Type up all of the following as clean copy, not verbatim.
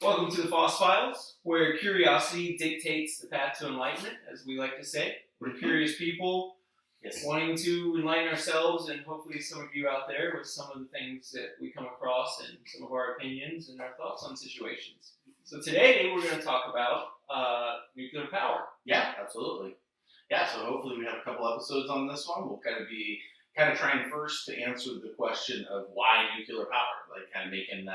Welcome to the Foss Files, where curiosity dictates the path to enlightenment, as we like to say. We're curious people wanting to enlighten ourselves and hopefully some of you out there with some of the things that we come across and some of our opinions and our thoughts on situations. So today we're going to talk about nuclear power. Yeah, absolutely. Yeah, so hopefully we have a couple episodes on this one. We'll kind of trying first to answer the question of why nuclear power, like kind of making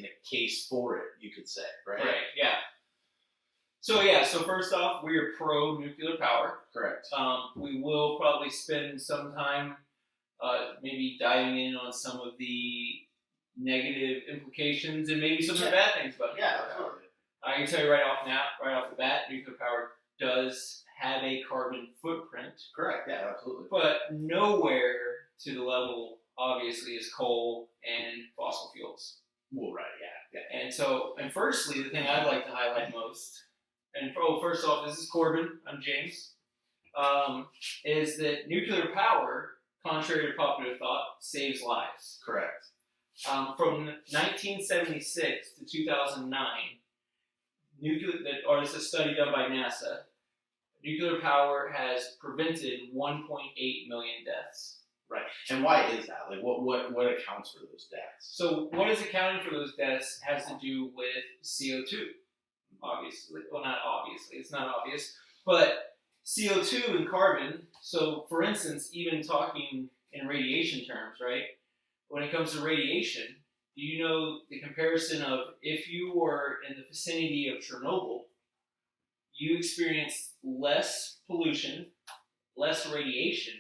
the case for it, you could say, right? Right, yeah. So first off, we are pro-nuclear power. Correct. We will probably spend some time maybe diving in on some of the negative implications and maybe some of the bad things about nuclear power. Absolutely. I can tell you right off the bat, nuclear power does have a carbon footprint. Correct, yeah, absolutely. But nowhere to the level, obviously, as coal and fossil fuels. Well, right, yeah. And firstly, the thing I'd like to highlight most, first off, this is Corbin, I'm James, is that nuclear power, contrary to popular thought, saves lives. Correct. From 1976 to 2009, this is a study done by NASA, nuclear power has prevented 1.8 million deaths. Right. And why is that? Like, what accounts for those deaths? So what is accounting for those deaths has to do with CO2. Obviously. Well, not obviously. It's not obvious. But CO2 and carbon, so for instance, even talking in radiation terms, right? When it comes to radiation, do you know the comparison of if you were in the vicinity of Chernobyl, you experience less pollution, less radiation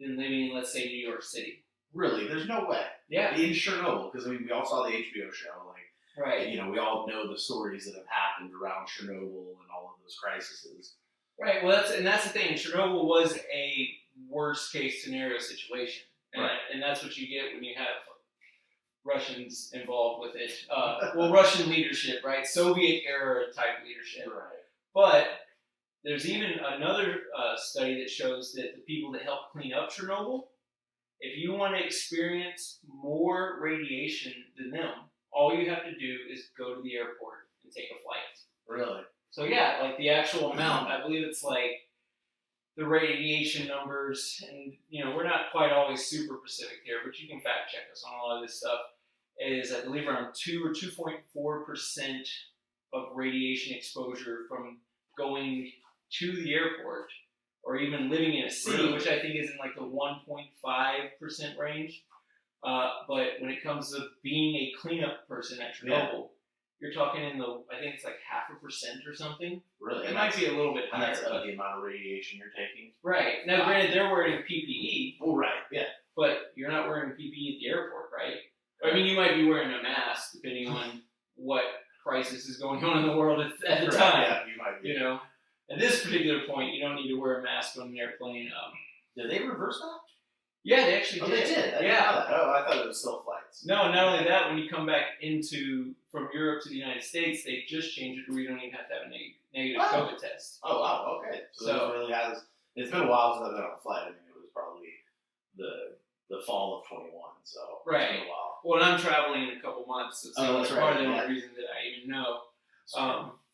than living in, let's say, New York City. Really? There's no way. Yeah. In Chernobyl, because we all saw the HBO show, right. We all know the stories that have happened around Chernobyl and all of those crises. Right. Well, that's the thing. Chernobyl was a worst case scenario situation, and that's what you get when you have Russians involved with it. Russian leadership, right? Soviet era type leadership. Right. But there's even another study that shows that the people that helped clean up Chernobyl, if you want to experience more radiation than them, all you have to do is go to the airport and take a flight. Really? So yeah, like the actual amount, I believe it's like the radiation numbers, and we're not quite always super specific here, but you can fact check us on a lot of this stuff, is I believe around 2 or 2.4% of radiation exposure from going to the airport or even living in a city, which I think is in like the 1.5% range. But when it comes to being a cleanup person at Chernobyl, you're talking in I think it's like 0.5% or something. Really? It might be a little bit higher. And that's the amount of radiation you're taking? Right. Now, granted, they're wearing PPE. Well, right, yeah. But you're not wearing PPE at the airport, right? I mean, you might be wearing a mask, depending on what crisis is going on in the world at the time. Yeah, you might be. At this particular point, you don't need to wear a mask on an airplane. Did they reverse that? Yeah, they actually did. They did? I didn't know that. Oh, I thought it was still flights. No, not only that, when you come back from Europe to the United States, they just changed it where you don't even have to have a negative COVID test. Oh, wow, okay. So it really has, it's been a while since I've been on a flight. I mean, it was probably the fall of 21, so right. It's been a while. Well, and I'm traveling in a couple months, so that's part of the only reason that I even know.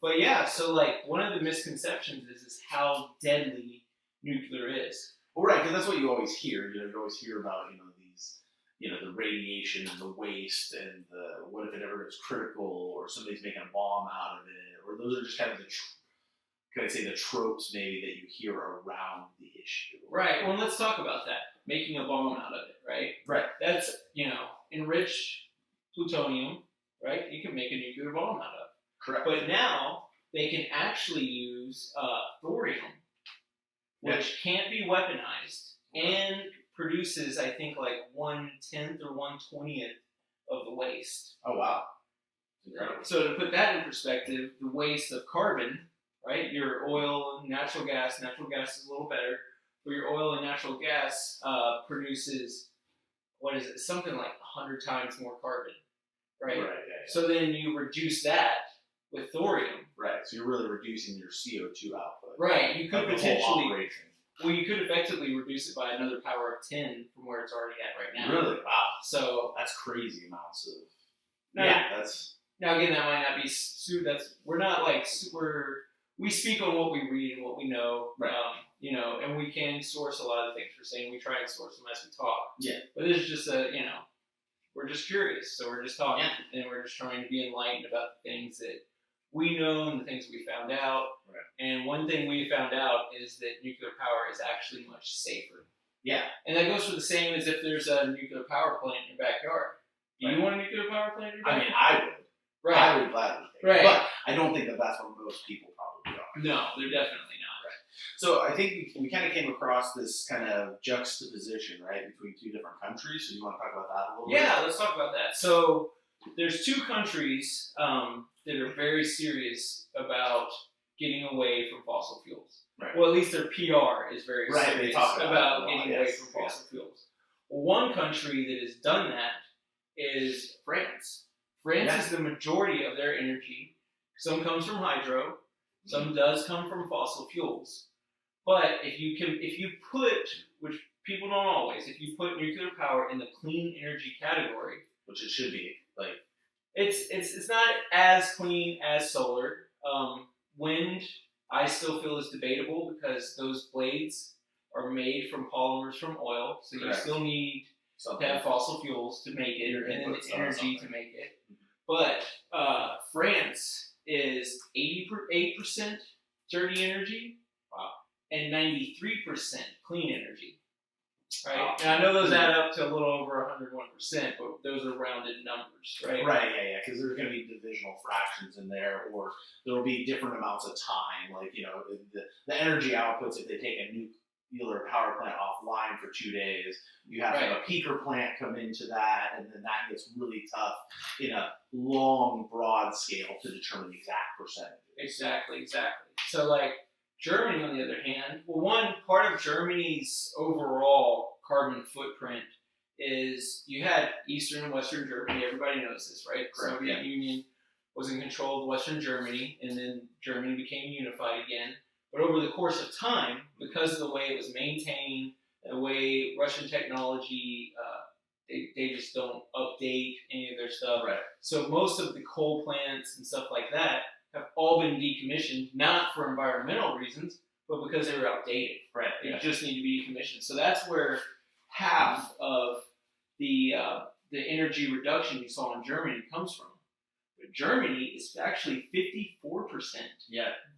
But yeah, so like one of the misconceptions is how deadly nuclear is. Well, right, because that's what you always hear. You always hear about these, the radiation and the waste and the what if it ever gets critical or somebody's making a bomb out of it, or those are just kind of the tropes maybe that you hear around the issue. Right. Well, let's talk about that. Making a bomb out of it, right? Right. That's enriched plutonium, right? You can make a nuclear bomb out of. Correct. But now they can actually use thorium, which can't be weaponized and produces, I think, like 1/10 or 1/20 of the waste. Oh, wow. Incredible. So to put that in perspective, the waste of carbon, right? Your oil and natural gas is a little better, but your oil and natural gas produces, something like 100 times more carbon, right? Right, yeah. So then you reduce that with thorium. Right, so you're really reducing your CO2 output. Right, you could potentially, you could operation. effectively reduce it by another power of 10 from where it's already at right now. Really? Wow. So that's crazy amounts of. No, yeah, that's. Now again, that might not be we're not like super. We speak on what we read and what we know, Right. And we can source a lot of things we're saying. We try and source them as we talk. Yeah. But this is just we're just curious, so we're just talking, and we're just trying to be enlightened about the things that we know and the things we found out. Right. And one thing we found out is that nuclear power is actually much safer. Yeah. And that goes for the same as if there's a nuclear power plant in your backyard. Do you want a nuclear power plant in your backyard? I mean, I would. Right. I would gladly take it. Right. But I don't think that that's what most people probably are. No, they're definitely not. Right. So I think we kind of came across this kind of juxtaposition, right, between two different countries. So you want to talk about that a little bit? Yeah, let's talk about that. So there's two countries that are very serious about getting away from fossil fuels. Right. Well, at least their PR is very Right, serious they talk about it getting away from fossil fuels. Well, one country that has done that is France. France is the majority of their energy. Some comes from hydro, some does come from fossil fuels. But if you put, which people don't always, if you put nuclear power in the clean energy category, which it should be, like it's not as clean as solar. Wind, I still feel is debatable because those blades are made from polymers from oil, so you still need to have fossil fuels to make it, and then the energy to make it. But France is 88% dirty energy, and 93% clean energy. Right. And I know those add up to a little over 101%, but those are rounded numbers, right? Right. Yeah. Because there's going to be divisional fractions in there, or there will be different amounts of time. Like the energy outputs if they take a nuclear power plant offline for 2 days, you have to have a peaker plant come into that, and then that gets really tough in a long, broad scale to determine the exact percentage. Exactly. So, like Germany, on the other hand, well, one part of Germany's overall carbon footprint is you had Eastern and Western Germany. Everybody knows this, right? The Soviet Union was in control of Western Germany, and then Germany became unified again. But over the course of time, because of the way it was maintained, the way Russian technology, they just don't update any of their stuff. Right. So most of the coal plants and stuff like that have all been decommissioned, not for environmental reasons, but because they were outdated. Right. They just need to be decommissioned. So that's where half of the energy reduction you saw in Germany comes from. But Germany is actually 54%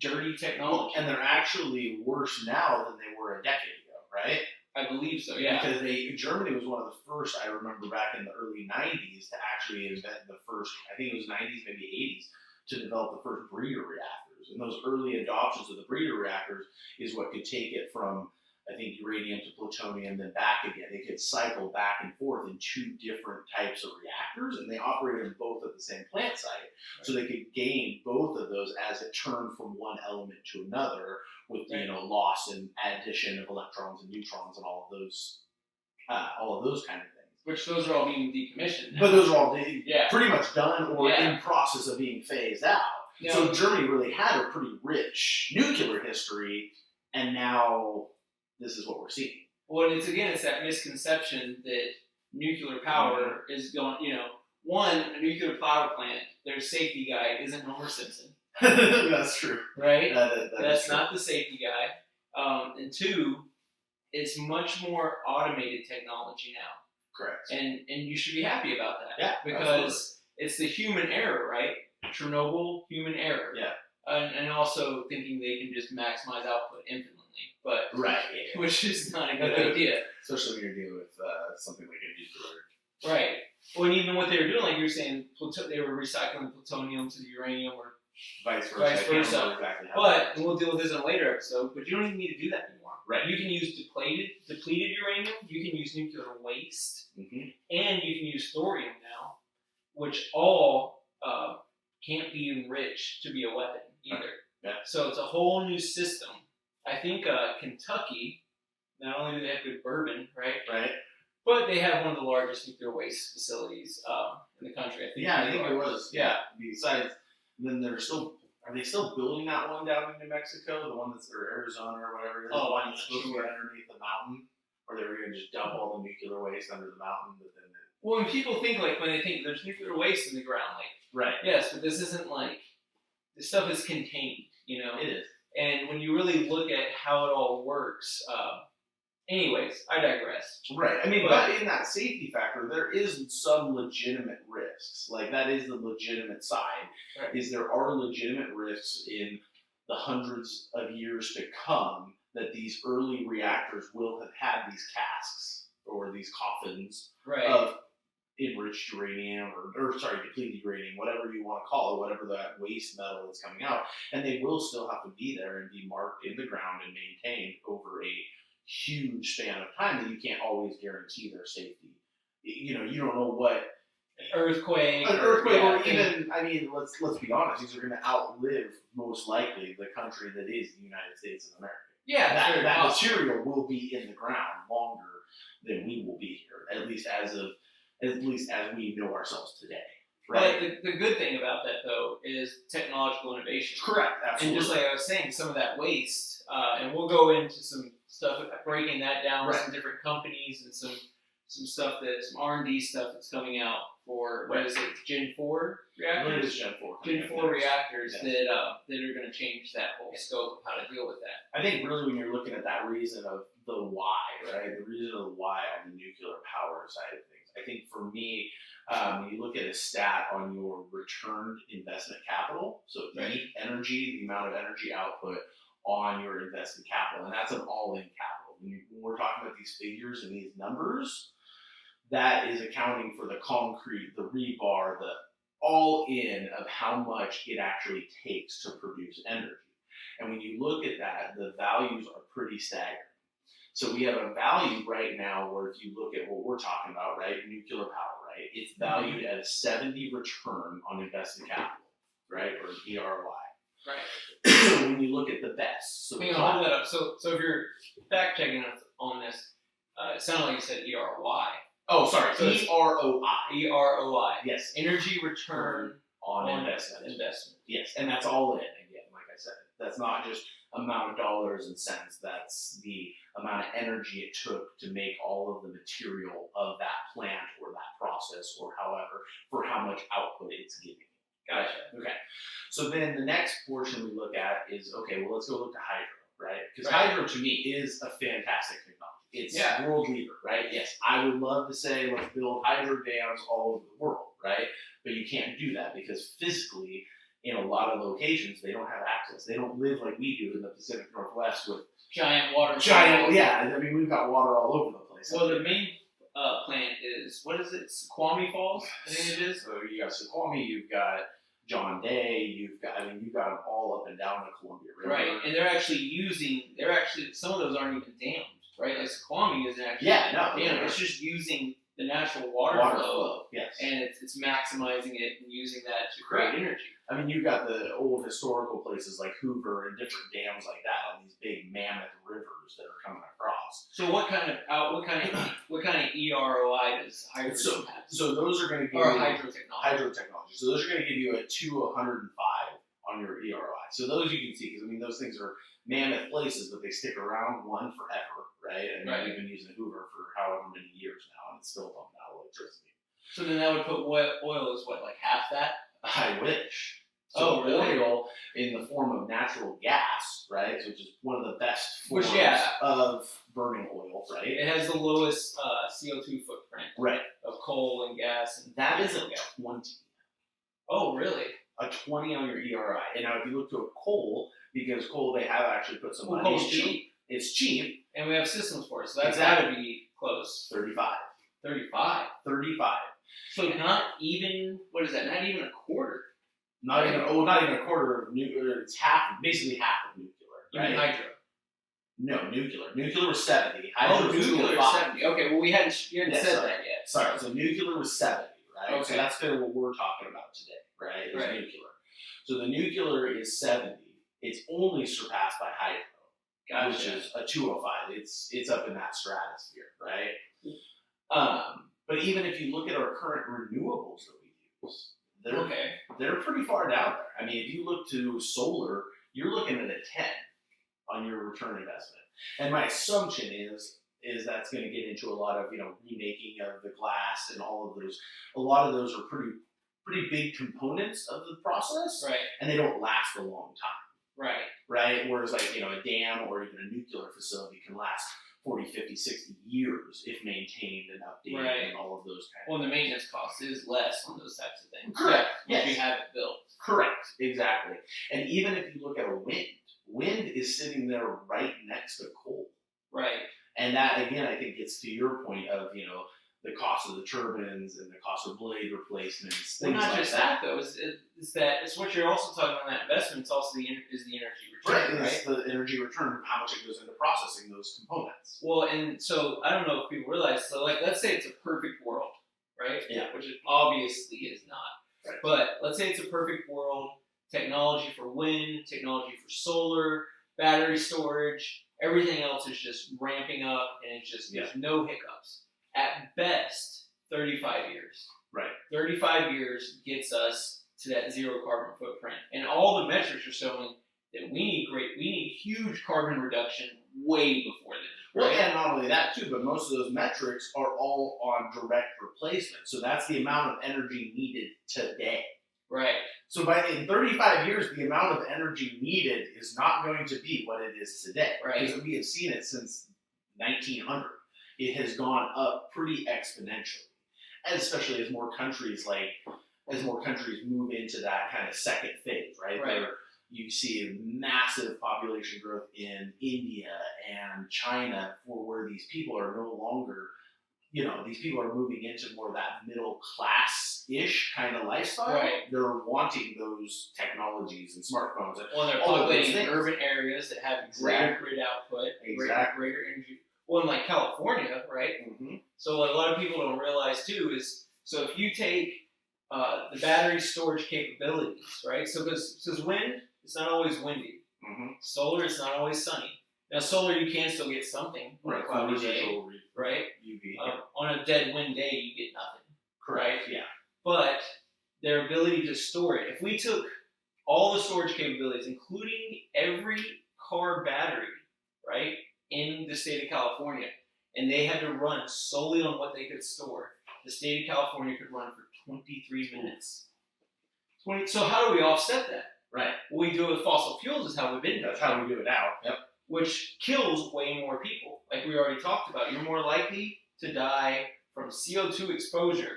dirty technology. And they're actually worse now than they were a decade ago, right? I believe so, yeah. Because Germany was one of the first, I remember back in the early 90s, to actually invent the first, I think it was 90s, maybe 80s, to develop the first breeder reactors. And those early adoptions of the breeder reactors is what could take it from, I think, uranium to plutonium, then back again. They could cycle back and forth in two different types of reactors, and they operated both at the same plant site. Right. So they could gain both of those as it turned from one element to another with, loss and addition of electrons and neutrons and all of those kind of things. Which those are all being decommissioned now. But those are all pretty much done or in process of being phased out. Yeah. So Germany really had a pretty rich nuclear history, and now this is what we're seeing. Well, it's that misconception that nuclear power is going, a nuclear power plant, their safety guy isn't Homer Simpson. That's true. Right? That's not the safety guy. And two, it's much more automated technology now. Correct. And you should be happy about that. Yeah. Because it's the human error, right? Chernobyl, human error. Yeah. And also thinking they can just maximize output infinitely. But which is not a good idea. Especially when you're dealing with something like a nuclear. Right. Well, and even what they were doing, like you were saying, they were recycling plutonium to the uranium or vice versa. Exactly and we'll deal with this in a later episode, but you don't even need to do that anymore. Right. You can use depleted uranium, you can use nuclear waste, and you can use thorium now, which all can't be enriched to be a weapon either. Yeah. So it's a whole new system. I think Kentucky, not only do they have good bourbon, right? But they have one of the largest nuclear waste facilities in the country. I think it was. Yeah. Besides, then are they still building that one down in New Mexico? The one or Arizona or whatever it is? The one that's supposed to be underneath the mountain? Or they were going to just dump all the nuclear waste under the mountain? But then when people think, when they think there's nuclear waste in the ground, Right. Yes, but this isn't like, this stuff is contained, you know? It is. And when you really look at how it all works, anyways, I digress. Right. I mean, but in that safety factor, there is some legitimate risks. Like, that is the legitimate side. Right. Is there are legitimate risks in the hundreds of years to come that these early reactors will have had these casks or these coffins of enriched uranium or depleted uranium, whatever you want to call it, whatever that waste metal that's coming out, and they will still have to be there and be marked in the ground and maintained over a huge span of time that you can't always guarantee their safety. You don't know what an earthquake, or even, I mean, let's be honest, these are going to outlive most likely the country that is the United States of America. Yeah, that material will be in the ground longer than we will be here, at least as we know ourselves today. Right. But the good thing about that, though, is technological innovation. Correct, absolutely. And just like I was saying, some of that waste, and we'll go into some stuff, breaking that down with some different companies and some stuff some R&D stuff that's coming out for, what is it, Gen 4 reactors? It is Gen 4. Gen 4 reactors that are going to change that whole scope of how to deal with that. I think really when you're looking at that reason of the why, right, the reason of the why on the nuclear power side of things, I think for me, you look at a stat on your returned investment capital, so energy, the amount of energy output on your invested capital, and that's an all-in capital. When we're talking about these figures and these numbers, that is accounting for the concrete, the rebar, the all-in of how much it actually takes to produce energy. And when you look at that, the values are pretty staggering. So we have a value right now where if you look at what we're talking about, right, nuclear power, right, it's valued at a 70 return on invested capital, right, or EROI. Right. When you look at the best. So hang on, hold that up. So if you're fact checking us on this, it sounded like you said ERY. Oh, sorry. So EROI. EROI. Yes. Energy return on investment. Yes, and that's all in. Again, like I said, that's not just amount of dollars and cents. That's the amount of energy it took to make all of the material of that plant or that process or however for how much output it's giving. Gotcha. Okay. So then the next portion we look at is, okay, well, let's go look to hydro, right? Because hydro to me is a fantastic technology. It's world leader, right? Yes, I would love to say let's build hydro dams all over the world, right? But you can't do that because physically, in a lot of locations, they don't have access. They don't live like we do in the Pacific Northwest with giant water. Yeah. I mean, we've got water all over the place. Well, the main plant is, what is it? Squamish Falls, I think it is. So you got Squamish, you've got John Day, you've got them all up and down the Columbia River. Right, and they're actually some of those aren't even dammed, right? Like Squamish isn't actually dammed. It's just using the natural water flow. Yes. And it's maximizing it and using that to create energy. I mean, you've got the old historical places like Hoover and different dams like that on these big mammoth rivers that are coming across. So what kind of EROI does hydro have? So those are going to give you hydro technology. So those are going to give you a 2 to 105 on your EROI. So those you can see because I mean those things are mammoth places, but they stick around forever, right? And we've been using Hoover for however many years now, and it's still pumping out electricity. So then that would put oil is what, like half that? I wish. So really? Oil in the form of natural gas, right? Which is one of the best forms of burning oil, right? It has the lowest CO2 footprint, right, of coal and gas, and that is a 20. Oh, really? A 20 on your ERI. And now if you look to a coal, because coal they have actually put some money. Coal's cheap. It's cheap, and we have systems for it, so that's got to be close. 35. 35. So not even, what is that? Not even a quarter. Not even a quarter of nuclear. It's basically half of nuclear. Right? You mean hydro? No, nuclear. Nuclear was 70. Hydro nuclear was 70. Okay, well you hadn't said that yet. Sorry, so nuclear was 70, right? Okay. So that's kind of what we're talking about today, right? Is nuclear. So the nuclear is 70. It's only surpassed by hydro, which is a 205. It's up in that stratosphere, right? But even if you look at our current renewables that we use, they're pretty far down there. I mean, if you look to solar, you're looking at a 10 on your return investment. And my assumption is that's going to get into a lot of remaking of the glass and all of those. A lot of those are pretty big components of the process, Right. and they don't last a long time. Right. Right? Whereas like, a dam or even a nuclear facility can last 40, 50, 60 years if maintained and updated Right. and all of those kind of Well, the maintenance cost is less on those types of things. Correct. Once Yes. you have it built. Correct. Exactly. And even if you look at a wind is sitting there right next to coal. Right. And that, again, I think gets to your point of, the cost of the turbines and the cost of blade replacements, Well, things not like just that though. It's what you're also talking about in that investment. It's also the energy return, It's the energy return, how much it goes into processing those components. Well, and so I don't know if people realize. So, like, let's say it's a perfect world, right? Yeah. Which it obviously is not. Right. But let's say it's a perfect world. Technology for wind, technology for solar, battery storage, everything else is just ramping up, and it's just there's no hiccups. At best, 35 years. Right. 35 years gets us to that zero carbon footprint, and all the metrics are showing that we need huge carbon reduction way before then. Well, Right? and not only that too, but most of those metrics are all on direct replacement. So that's the amount of energy needed today. Right. So in 35 years, the amount of energy needed is not going to be what it is today. Right. Because we have seen it since 1900. It has gone up pretty exponentially, and especially as more countries move into that kind of second phase, right? Right. Where you see massive population growth in India and China, where these people are no longer, these people are moving into more of that middle class-ish kind of lifestyle. Right. They're wanting those technologies and smartphones. Well, they're all of those populating things. urban areas that have greater grid output, greater energy. Well, in like California, right? Mm-hmm. So what a lot of people don't realize too is, so if you take the battery storage capabilities, right? So because wind, it's not always windy. Mm-hmm. Solar, it's not always sunny. Now solar, you can still get something on a cloudy day, right? UV. On a dead wind day, you get nothing. Correct. Right? Yeah. But their ability to store it, if we took all the storage capabilities, including every car battery, right, in the state of California, and they had to run solely on what they could store, the state of California could run for 23 minutes. So how do we offset that? Right. What we do with fossil fuels is how we've been doing. That's how we do it now. Yep. Which kills way more people. Like we already talked about, you're more likely to die from CO2 exposure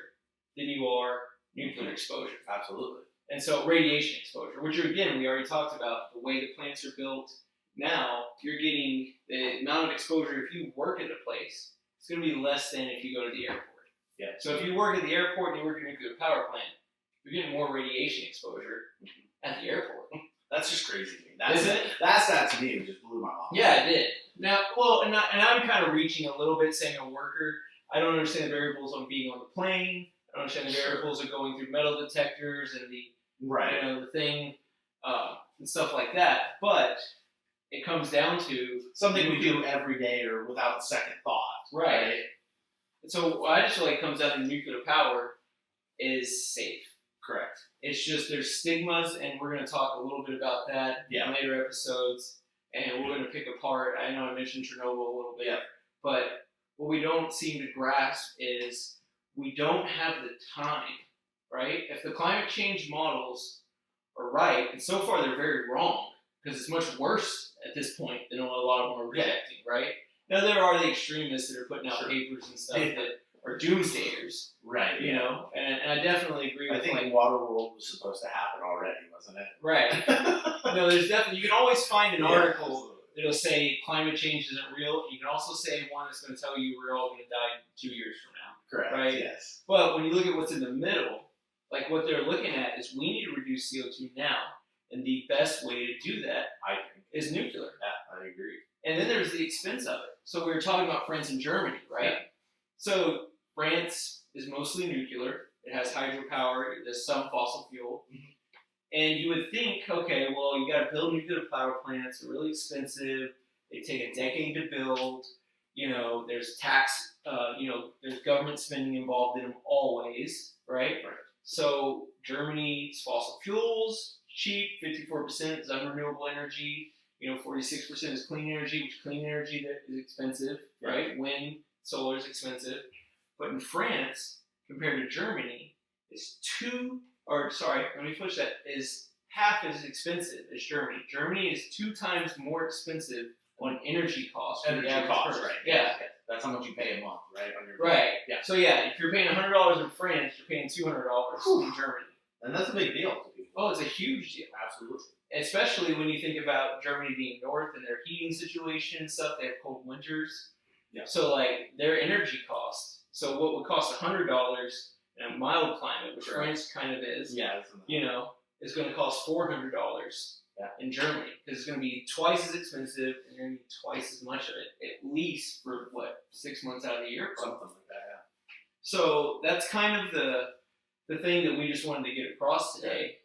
than you are nuclear exposure. Absolutely. And so radiation exposure, which again, we already talked about, the way the plants are built. Now, you're getting the amount of exposure if you work at a place, it's going to be less than if you go to the airport. Yeah. So if you work at the airport and you work at a nuclear power plant, you're getting more radiation exposure at the airport. That's just crazy to me. Isn't it? That to me just blew my mind. Yeah, it did. Now, well, and I'm kind of reaching a little bit saying a worker. I don't understand the variables on being on the plane. I don't understand the variables of going through metal detectors and the the thing and stuff like that. But it comes down to something we do every day or without a second thought. Right. And so I just feel like it comes down to nuclear power is safe. Correct. It's just there's stigmas, and we're going to talk a little bit about that in later episodes. And we're going to pick apart. I know I mentioned Chernobyl a little bit, but what we don't seem to grasp is we don't have the time, right? If the climate change models are right, and so far they're very wrong, because it's much worse at this point than what a lot of them are projecting, right? Now there are the extremists that are putting out papers and stuff that are doomsdayers, right? You know, and I definitely agree with. I think Waterworld was supposed to happen already, wasn't it? Right. No, there's definitely you can always find an article that'll say climate change isn't real. You can also say one that's going to tell you we're all going to die 2 years from now. Correct. Right. Yes. But when you look at what's in the middle, like what they're looking at is we need to reduce CO2 now, and the best way to do that, I think, is nuclear. Yeah, I agree. And then there's the expense of it. So we were talking about France and Germany, right? Yeah. So France is mostly nuclear. It has hydropower. There's some fossil fuel. Mm-hmm. And you would think, okay, well, you got to build nuclear power plants. They're really expensive. They take a decade to build. You know, there's tax. There's government spending involved in them always, right? Right. So Germany's fossil fuels, cheap. 54% is unrenewable energy. 46% is clean energy, which clean energy that is expensive, right? Wind, solar is expensive. But in France, compared to Germany, it's 2 or sorry, let me push that, is half as expensive as Germany. Germany is 2 times more expensive on energy costs. For the Energy average costs, person. right? Yeah. That's how much you pay a month, right? On your Right. Yeah. So yeah, if you're paying $100 in France, you're paying $200 in Germany. And that's a big deal to people. Oh, it's a huge deal. Absolutely. Especially when you think about Germany being north and their heating situation and stuff. They have cold winters. Yeah. So like their energy costs. So what would cost $100 in a mild climate, which France kind of is, Yeah. you know, is going to cost $400 in Germany because it's going to be twice as expensive and you're going to need twice as much of it at least for what 6 months out of the year. Something like that. Yeah. So that's kind of the thing that we just wanted to get across today.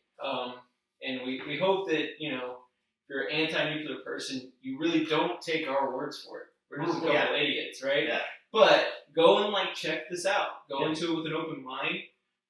And we hope that, you know, if you're an anti-nuclear person, you really don't take our words for it. We're just a couple of idiots, right? Yeah. But go and like check this out. Go into it with an open mind.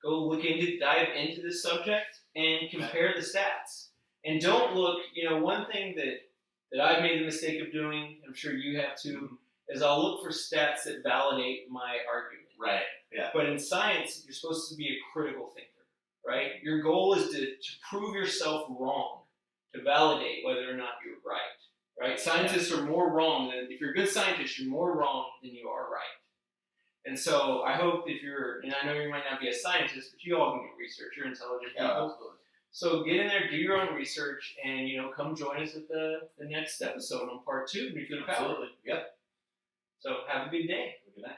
Go dive into this subject and compare the stats. And don't look, you know, one thing that I've made the mistake of doing, I'm sure you have too, is I'll look for stats that validate my argument. Right. Yeah. But in science, you're supposed to be a critical thinker, right? Your goal is to prove yourself wrong, to validate whether or not you're right? Scientists are more wrong than, if you're a good scientist, you're more wrong than you are right. And so I hope if you're, and I know you might not be a scientist, but you all can do research. You're intelligent people. Absolutely. So get in there, do your own research, and, you know, come join us at the next episode on part 2 of Nuclear Power. Absolutely. Yep. So have a good day. Good night.